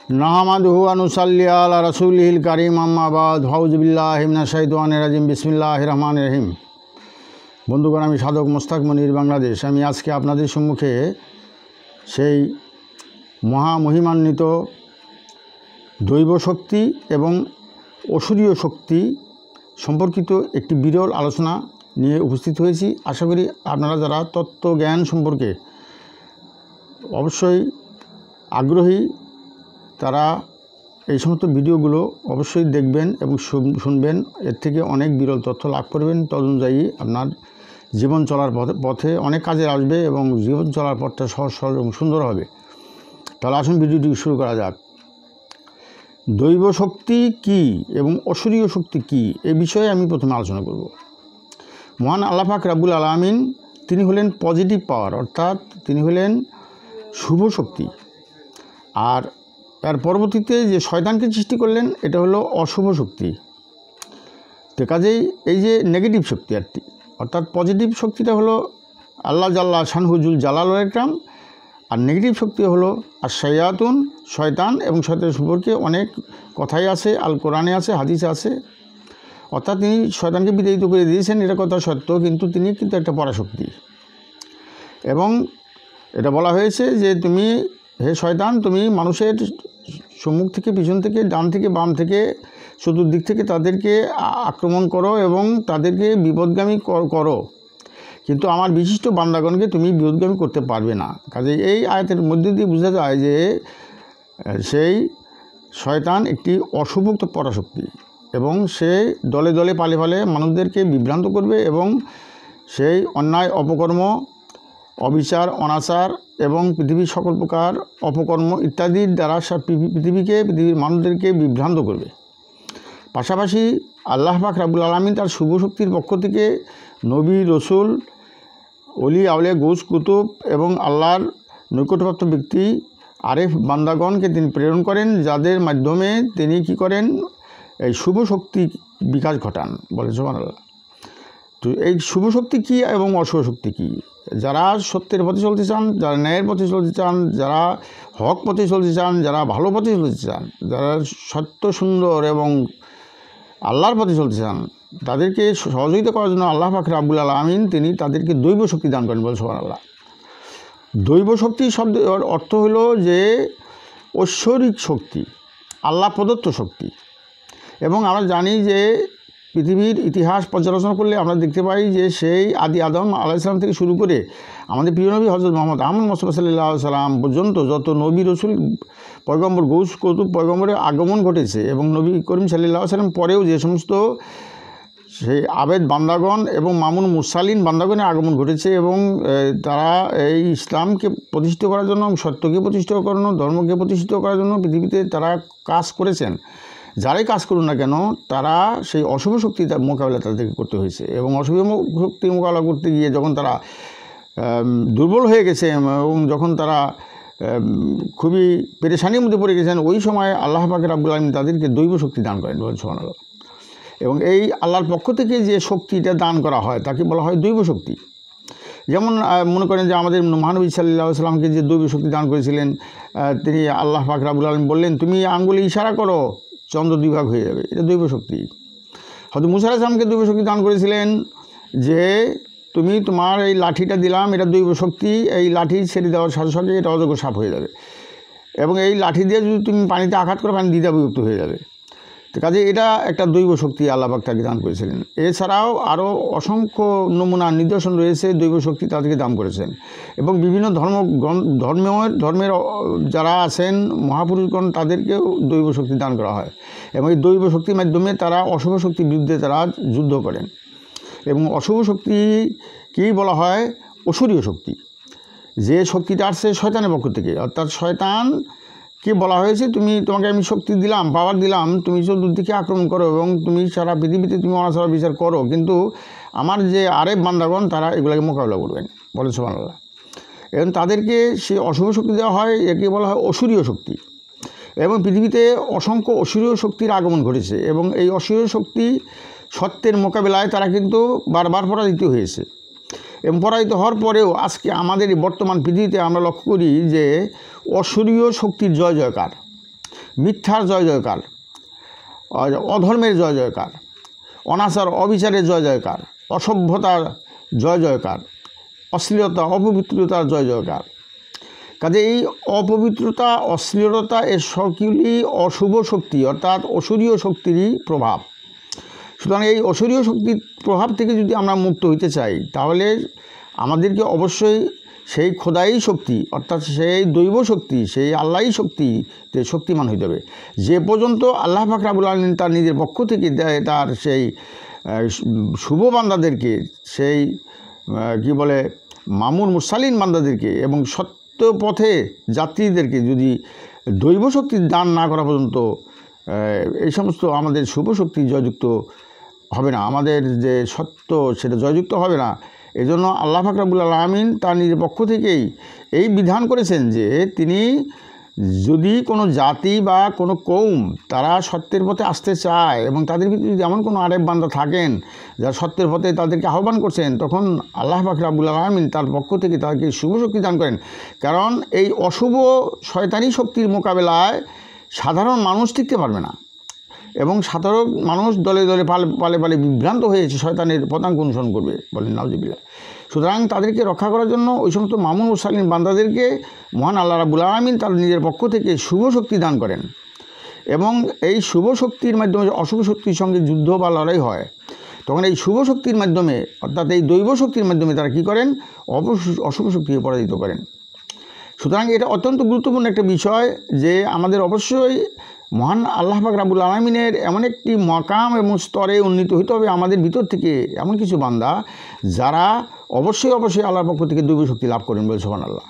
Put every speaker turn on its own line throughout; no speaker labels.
নাহমাদুহু ওয়া নুসাল্লি আলা রাসূলিহিল কারীম আম্মা বাদ আউযু বিল্লাহি মিনাশ শাইতানির রাজিম বিসমিল্লাহির রহমানির রহিম। বন্ধুগণ, আমি সাধক মোস্তাক মনির, বাংলাদেশ। আমি আজকে আপনাদের সম্মুখে সেই মহামহিমান্বিত দৈব শক্তি এবং অসুরীয় শক্তি সম্পর্কিত একটি বিরল আলোচনা নিয়ে উপস্থিত হয়েছি। আশা করি আপনারা যারা তত্ত্ব জ্ঞান সম্পর্কে অবশ্যই আগ্রহী, তারা এই সমস্ত ভিডিওগুলো অবশ্যই দেখবেন এবং শুনবেন। এর থেকে অনেক বিরল তথ্য লাভ করবেন। তদনুযায়ী আপনার জীবন চলার পথে অনেক কাজে আসবে এবং জীবন চলার পথটা সহজ সরল এবং সুন্দর হবে। তাহলে আসুন ভিডিওটি শুরু করা যাক। দৈব শক্তি কী এবং অসুরীয় শক্তি কী, এই বিষয়ে আমি প্রথমে আলোচনা করব। মহান আল্লাহ পাক রাব্বুল আলামিন তিনি হলেন পজিটিভ পাওয়ার, অর্থাৎ তিনি হলেন শুভ শক্তি। আর তার পরবর্তীতে যে শয়তানকে সৃষ্টি করলেন, এটা হলো অশুভ শক্তি। তো কাজেই এই যে নেগেটিভ শক্তি আরটি, অর্থাৎ পজিটিভ শক্তিটা হলো আল্লাহ জাল্লা শানহুজুল জালাল একরাম, আর নেগেটিভ শক্তি হলো আর শায়াতুন, শয়তান। এবং শয়তানের সম্পর্কে অনেক কথাই আছে, আল কোরআনে আছে, হাদিসে আছে। অর্থাৎ তিনি শয়তানকে বিতাড়িত করে দিয়েছেন, এটা কথা সত্য, কিন্তু তিনি কিন্তু একটা পরাশক্তি। এবং এটা বলা হয়েছে যে তুমি, হে শয়তান, তুমি মানুষের সম্মুখ থেকে, পিছন থেকে, ডান থেকে, বাম থেকে, চতুর্দিক থেকে তাদেরকে আক্রমণ করো এবং তাদেরকে বিপদগামী করো, কিন্তু আমার বিশিষ্ট বান্দাগণকে তুমি বিপদগামী করতে পারবে না। কাজে এই আয়াতের মধ্যে দিয়ে বোঝা যায় যে সেই শয়তান একটি অশুভ পরাশক্তি এবং সে দলে দলে পালে পালে মানুষদেরকে বিভ্রান্ত করবে এবং সেই অন্যায় অপকর্ম, অবিচার, অনাচার এবং পৃথিবীর সকল প্রকার অপকর্ম ইত্যাদির দ্বারা সব পৃথিবীর মানুষদেরকে বিভ্রান্ত করবে। পাশাপাশি আল্লাহ পাক রাব্বুল আলামিন তার শুভ শক্তির পক্ষ থেকে নবী, রসুল, অলি, আউলিয়া, গৌস, কুতুব এবং আল্লাহর নৈকট্যপ্রাপ্ত ব্যক্তি, আরেফ বান্দাগণকে তিনি প্রেরণ করেন, যাদের মাধ্যমে তিনি কি করেন, এই শুভ শক্তি বিকাশ ঘটান। বলে সুবহানাল্লাহ। তো এই শুভ শক্তি কী এবং অশুভ শক্তি কী? যারা সত্যের পথে চলতে চান, যারা ন্যায়ের পথে চলতে চান, যারা হক পথে চলতে চান, যারা ভালো পথে চলতে চান, যারা সত্য, সুন্দর এবং আল্লাহর পথে চলতে চান, তাদেরকে সহযোগিতা করার জন্য আল্লাহ পাক রাব্বুল আলামিন তিনি তাদেরকে দৈব শক্তি দান করেন। বলে সুবহানাল্লাহ। দৈব শক্তি শব্দের অর্থ হলো যে ঐশ্বরিক শক্তি, আল্লাহ প্রদত্ত শক্তি। এবং আমরা জানি যে পৃথিবীর ইতিহাস পর্যালোচনা করলে আমরা দেখতে পাই যে সেই আদি আদম আলাইহিস সালাম থেকে শুরু করে আমাদের প্রিয় নবী হযরত মুহাম্মদ আহমদ মুস্তাফা সাল্লাল্লাহু আলাইহি সাল্লাম পর্যন্ত যত নবী, রসুল, পয়গম্বর, গৌস, কুতুব পয়গম্বরের আগমন ঘটেছে এবং নবী করিম সাল্লাল্লাহু আলাইহি সাল্লাম পরেও যে সমস্ত সেই আবেদ বান্দাগণ এবং মামুন মুরসালিন বান্দাগণের আগমন ঘটেছে এবং তারা এই ইসলামকে প্রতিষ্ঠিত করার জন্য, সত্যকে প্রতিষ্ঠিত করানো, ধর্মকে প্রতিষ্ঠিত করার জন্য পৃথিবীতে তারা কাজ করেছেন। যারাই কাজ করুন না কেন, তারা সেই অশুভ শক্তির মোকাবেলা তাদেরকে করতে হয়েছে। এবং অশুভ শক্তি মোকাবেলা করতে গিয়ে যখন তারা দুর্বল হয়ে গেছে এবং যখন তারা খুবই পেরেশানির মধ্যে পড়ে গেছেন, ওই সময় আল্লাহ পাক রাব্বুল আলামিন তাদেরকে দৈব শক্তি দান করেন। সুবহানাল্লাহ। এবং এই আল্লাহর পক্ষ থেকে যে শক্তিটা দান করা হয় তাকে বলা হয় দৈব শক্তি। যেমন মনে করেন যে আমাদের মহানবী সাল্লাল্লাহু আলাইহি সাল্লামকে যে দৈব শক্তি দান করেছিলেন, তিনি আল্লাহ পাক রাব্বুল আলামিন বললেন, তুমি আঙ্গুলে ইশারা করো, চন্দ্র দুই ভাগ হয়ে যাবে। এটা দৈব শক্তি। হয়তো মুসা আলাইহিস সালামকে দৈব শক্তি দান করেছিলেন যে তুমি তোমার এই লাঠিটা দিলাম, এটা দৈব শক্তি, এই লাঠি ছেড়ে দেওয়ার সাথে সাথে এটা অজগর সাপ হয়ে যাবে এবং এই লাঠি দিয়ে যদি তুমি পানিতে আঘাত করো, পানি দ্বিধাবিভক্ত হয়ে যাবে। তো কাজে এটা একটা দৈব শক্তি আল্লাহ পাক তাকে দান করেছিলেন। এছাড়াও আরও অসংখ্য নমুনা নিদর্শন রয়েছে, দৈব শক্তি তাদেরকে দান করেছেন। এবং বিভিন্ন ধর্মের যারা আছেন মহাপুরুষগণ, তাদেরকেও দৈব শক্তি দান করা হয় এবং এই দৈব শক্তির মাধ্যমে তারা অশুভ শক্তির বিরুদ্ধে তারা যুদ্ধ করেন। এবং অশুভ শক্তিকেই বলা হয় অসুরীয় শক্তি, যে শক্তিটা আসছে শয়তানের পক্ষ থেকে। অর্থাৎ শয়তানকে বলা হয়েছে, তোমাকে আমি শক্তি দিলাম, পাওয়ার দিলাম, তুমি চতুর্দিকে আক্রমণ করো এবং তুমি সারা পৃথিবীতে তুমি অনাচার বিচার করো, কিন্তু আমার যে আরেফ বান্দাগণ তারা এগুলোকে মোকাবিলা করবেন। বলে সুবহানাল্লাহ। এবং তাদেরকে সেই অশুভ শক্তি দেওয়া হয়, একে বলা হয় অসুরীয় শক্তি। এবং পৃথিবীতে অসংখ্য অসুরীয় শক্তির আগমন ঘটেছে এবং এই অসুরীয় শক্তি সত্যের মোকাবিলায় তারা কিন্তু বারবার পরাজিত হয়েছে। এবং পরাজিত হওয়ার পরেও আজকে আমাদের বর্তমান পৃথিবীতে আমরা লক্ষ্য করি যে অসুরীয় শক্তির জয় জয়কার। মিথ্যার জয় জয়কার, অধর্মের জয় জয়কার, অনাচার অবিচারের জয় জয়কার, অসভ্যতার জয় জয়কার, অশ্লীলতা অপবিত্রতার জয় জয়কার। কাজে এই অপবিত্রতা অশ্লীলতা এর সবগুলি অশুভ শক্তি অর্থাৎ অসুরীয় শক্তিরই প্রভাব। সুতরাং এই অসুরীয় শক্তির প্রভাব থেকে যদি আমরা মুক্ত হইতে চাই তাহলে আমাদেরকে অবশ্যই সেই খোদাই শক্তি অর্থাৎ সেই দৈব শক্তি, সেই আল্লাহই শক্তিতে শক্তিমান হইতে হবে। যে পর্যন্ত আল্লাহ পাক রব্বুল আলামিন তার নিজের পক্ষ থেকে তার সেই শুভ বান্দাদেরকে, সেই কি বলে মামুন মুরসালিন বান্দাদেরকে এবং সত্য পথে যাত্রীদেরকে যদি দৈব শক্তি দান না করা পর্যন্ত এই সমস্ত আমাদের শুভ শক্তি জয়যুক্ত হবে না, আমাদের যে সত্য সেটা জয়যুক্ত হবে না। এজন্য আল্লাহ পাক রব্বুল আলামিন তার নিজের পক্ষ থেকেই এই বিধান করেছেন যে তিনি যদি কোনো জাতি বা কোনো কৌম তারা সত্যের পথে আসতে চায় এবং তাদের ভিতরে যদি এমন কোনো আরেফ বান্দা থাকেন যারা সত্যের পথে তাদেরকে আহ্বান করছেন, তখন আল্লাহ পাক রব্বুল আলামিন তার পক্ষ থেকে তাদেরকে শুভ শক্তি দান করেন। কারণ এই অশুভ শয়তানি শক্তির মোকাবেলায় সাধারণ মানুষ টিকতে পারবে না এবং সাধারণ মানুষ দলে দলে পালে পালে বিভ্রান্ত হয়েছে শয়তানের পদাঙ্ক অনুসরণ করবে, বলেন নাউজুবিল্লাহ। সুতরাং তাদেরকে রক্ষা করার জন্য ওই সমস্ত মামুন মুরসালিন বান্দাদেরকে মহান আল্লাহ রাব্বুল আলামিন তার নিজের পক্ষ থেকে শুভ শক্তি দান করেন এবং এই শুভ শক্তির মাধ্যমে অশুভ শক্তির সঙ্গে যুদ্ধ বা লড়াই হয়, তখন এই শুভ শক্তির মাধ্যমে অর্থাৎ এই দৈব শক্তির মাধ্যমে তারা কী করেন, অশুভ শক্তিকে পরাজিত করেন। সুতরাং এটা অত্যন্ত গুরুত্বপূর্ণ একটা বিষয় যে আমাদের অবশ্যই মহান আল্লাহ পাক রব্বুল আলামিনের এমন একটি মাকাম এবং স্তরে উন্নীত হইতে হবে আমাদের ভিতর থেকে এমন কিছু বান্দা যারা অবশ্যই আল্লাহর পক্ষ থেকে দৈব শক্তি লাভ করেন বলে সুবহানাল্লাহ।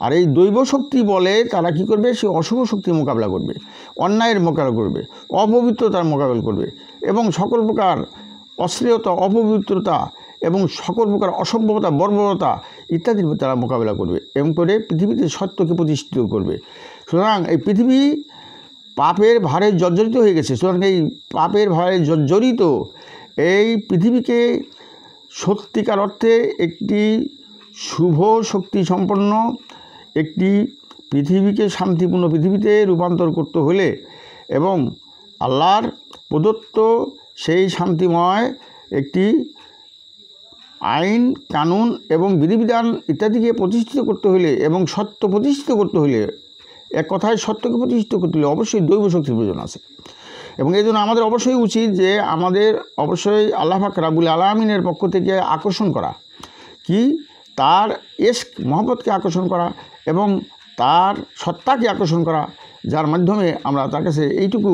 আর এই দৈব শক্তি বলে তারা কি করবে, সে অশুভ শক্তির মোকাবিলা করবে, অন্যায়ের মোকাবিলা করবে, অপবিত্রতার মোকাবিলা করবে এবং সকল প্রকার অশ্লীলতা অপবিত্রতা এবং সকল প্রকার অসভ্যতা বর্বরতা ইত্যাদির তারা মোকাবিলা করবে এবং করে পৃথিবীতে সত্যকে প্রতিষ্ঠিত করবে। সুতরাং এই পৃথিবী পাপের ভারে জর্জরিত হয়ে গেছে। সুতরাং এই পাপের ভারে জর্জরিত এই পৃথিবীকে সত্যিকার অর্থে একটি শুভ শক্তি সম্পন্ন একটি পৃথিবীকে শান্তিপূর্ণ পৃথিবীতে রূপান্তর করতে হলে এবং আল্লাহর প্রদত্ত সেই শান্তিময় একটি আইন কানুন এবং বিধিবিধান ইত্যাদিকে প্রতিষ্ঠিত করতে হলে এবং সত্য প্রতিষ্ঠিত করতে হলে, এক কথায় সত্যকে প্রতিষ্ঠিত করতে হলে অবশ্যই দৈব শক্তির প্রয়োজন আছে। এবং এই জন্য আমাদের অবশ্যই উচিত যে আমাদের অবশ্যই আল্লাহ পাক রব্বুল আলামিনের পক্ষ থেকে আকর্ষণ করা, কি তার ইশক মহব্বতকে আকর্ষণ করা এবং তার সত্তাকে আকর্ষণ করা, যার মাধ্যমে আমরা তার কাছে এইটুকু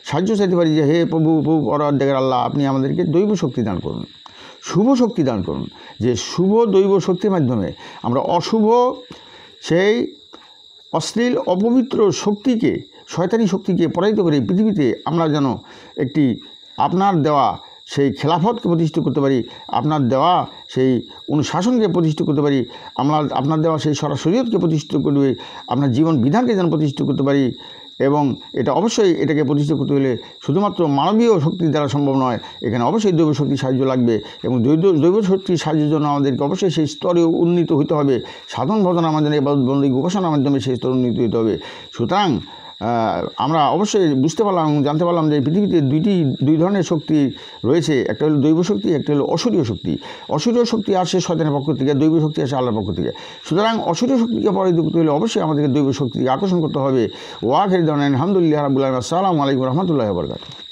সাহায্য চাইতে পারি যে হে প্রভু পরওয়ারদিগার আল্লাহ, আপনি আমাদেরকে দৈব শক্তি দান করুন, শুভ শক্তি দান করুন, যে শুভ দৈব শক্তির মাধ্যমে আমরা অশুভ সেই অশ্লীল অপবিত্র শক্তিকে, শয়তানি শক্তিকে পরাজিত করে পৃথিবীতে আমরা যেন একটি আপনার দেওয়া সেই খেলাফতকে প্রতিষ্ঠিত করতে পারি, আপনার দেওয়া সেই অনুশাসনকে প্রতিষ্ঠিত করতে পারি, আমরা আপনার দেওয়া সেই শরীয়তকে প্রতিষ্ঠিত করবে, আপনার জীবন বিধানকে যেন প্রতিষ্ঠিত করতে পারি। এবং এটা অবশ্যই এটাকে প্রতিষ্ঠিত করতে হলে শুধুমাত্র মানবীয় শক্তির দ্বারা সম্ভব নয়, এখানে অবশ্যই দৈব শক্তির সাহায্য লাগবে এবং দৈব শক্তির সাহায্যের জন্য আমাদেরকে অবশ্যই সেই স্তরে উন্নীত হতে হবে। সাধন ভজনার মাধ্যমে বন্দী উপাসনার মাধ্যমে সেই স্তরে উন্নীত হতে হবে। সুতরাং আমরা অবশ্যই বুঝতে পারলাম এবং জানতে পারলাম যে পৃথিবীতে দুই ধরনের শক্তি রয়েছে, একটা হলো দৈব শক্তি, একটা হলো অসুরীয় শক্তি। অসুরীয় শক্তি আসে শয়তানের পক্ষ থেকে, দৈব শক্তি আসে আল্লাহর পক্ষ থেকে। সুতরাং অসুরীয় শক্তিকে পরাজিত করতে হলে অবশ্যই আমাদেরকে দৈব শক্তিকে আকর্ষণ করতে হবে। ওয়াখির দাওয়ানা আলহামদুলিল্লাহি রাব্বিল আলামিন। আসসালামু আলাইকুম ওয়া রাহমাতুল্লাহি ওয়া বারাকাতুহু।